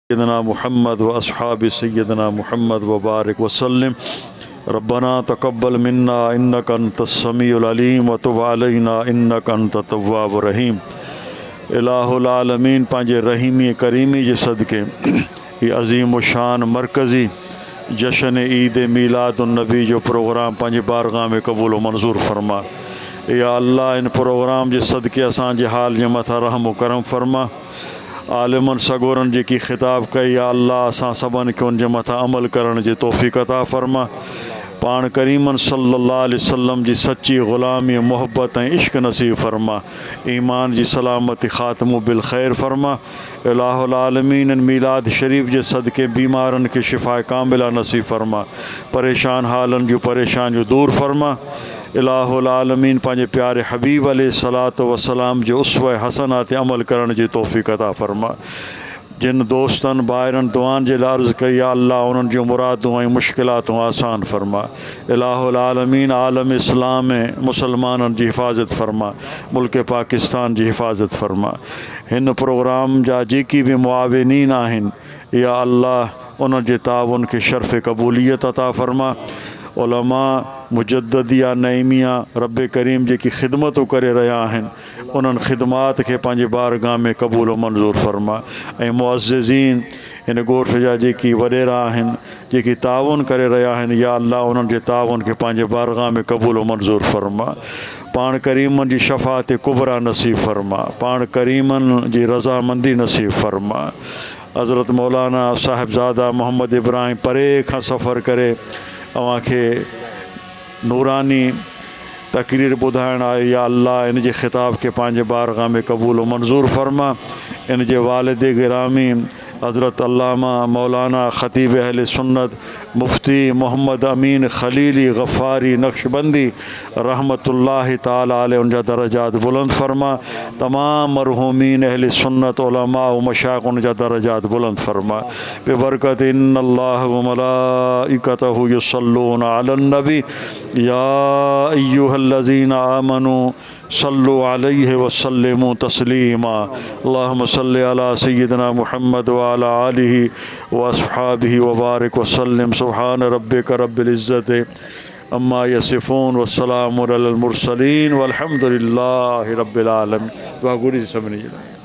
सय्यदना मुहम्मद व अस्हाबि सय्यदना मुहम्मद व बारिक वसल्लम। रब्बना तक़ब्बल मिन्ना इन्नका अंतस समीउल अलीम व तुब अलैना इन्नका अंतत तव्वाबुर रहीम। इलाहुल आलमीन पंहिंजे रहीमी करीमी जे सदके ये अज़ीम व शान मरकज़ी जश्न ईद मीलादुन नबी जो प्रोग्राम पंहिंजे बारगाह में क़बूल व मंज़ूर फरमा। या अल्लाह इन प्रोग्राम जे सदके असांजे हाल जे मथां रहम व करम फरमा। आलिमन सगोरन जेकी ख़िताब कई या अल्लाह असां सभिनी खे उन जे मथां अमल करण जी तौफ़ीक़ अता फरमा। पाण करीमन सल्लल्लाहु अलैहि वसल्लम जी सच्ची ग़ुलामी मोहब्बत ऐं इश्क नसीब फरमा। ईमान जी सलामती ख़ात्मो बिल ख़ैर फरमा। इलाहुल आलमीन मीलाद शरीफ़ जे सदके बीमारन के शिफ़ा कामिला नसीब फरमा। परेशान हालन जो परेशानियूं दूर फरमा। इलाहुल आलमीन पंहिंजे प्यारे हबीब अलैहिस्सलातु वस्सलाम जो उसवा हसना ते अमल करण जी तौफ़ीक़ अता फरमा। जिन दोस्तन भाइरन दुआन जे लाइ अर्ज़ कई या अल्लाह उन्हनि जूं मुरादूं ऐं मुश्किलातूं आसान फरमा। इलाहुल आलमीन आलम इस्लाम में मुसलमाननि जी हिफ़ाज़त फरमा। मुल्क पाकिस्तान जी हिफ़ाज़त फरमा। हिन प्रोग्राम जा जेकी भी मुआविनीन आहिनि या अल्लाह उन जे ताउन खे शर्फ़ क़बूलियत अता फरमा। उलमा मुजद्दिया नईमिया रब करीम जेकी ख़िदमतूं करे रहिया आहिनि उन्हनि ख़िदमात खे पंहिंजे बारगाह में क़बूल मंज़ूर फरमा। ऐं मुअज़्ज़िज़ीन हिन ॻोठ जा जेकी वॾेरा आहिनि जेकी ताउन करे रहिया आहिनि या अल्लाह उन्हनि जे ताउन खे पंहिंजे बारगाह में क़बूल मंज़ूर फरमा। पाण करीमन जी शफ़ात कुबरा नसीब फरमा। पाण करीमन जी रज़ामंदी नसीब फरमा। हज़रत मौलाना साहिबज़ादा मोहम्मद इब्राहिम परे खां सफ़र करे अव्हांखे नूरानी तक़रीर ॿुधाइण आहे या अल्लाह इन जे ख़िताब खे पंहिंजे बारगाह में क़बूल मंज़ूर फरमा। इन जे वालिद गिरामी हज़रत अल्लामा मौलाना ख़तीब अहले सुन्नत मुफ्ती मोहम्मद अमीन ख़लीली गफ़ारी नक्शबंदी रहमतुल्लाहि ताला अलैह उनजा दरजात बुलंद फरमा। तमाम मरहूमीन अहले सुन्नत उलमा व मशाइख़ उनजा दरजात बुलंद फरमा। बेबरकत इन्नल्लाह व मलाइकतहु युसल्लूना अलन नबी या अय्युहल्लज़ीना आमनू सल्लु अलैहि वसल्लिमू तस्लीमा। अल्लाहुम्मा सल्लि अला सय्यिदिना मुहम्मद व अला आलिहि व अस्हाबिहि व बारिक वसल्लिम। सुब्हान रब्बिका रब्बिल इज़्ज़ति अम्मा यसिफ़ून व सलामुन अलल मुरसलीन वल्हम्दुलिल्लाहि रब्बिल आलमीन। दुआ घुरी सभिनी जे लाइ।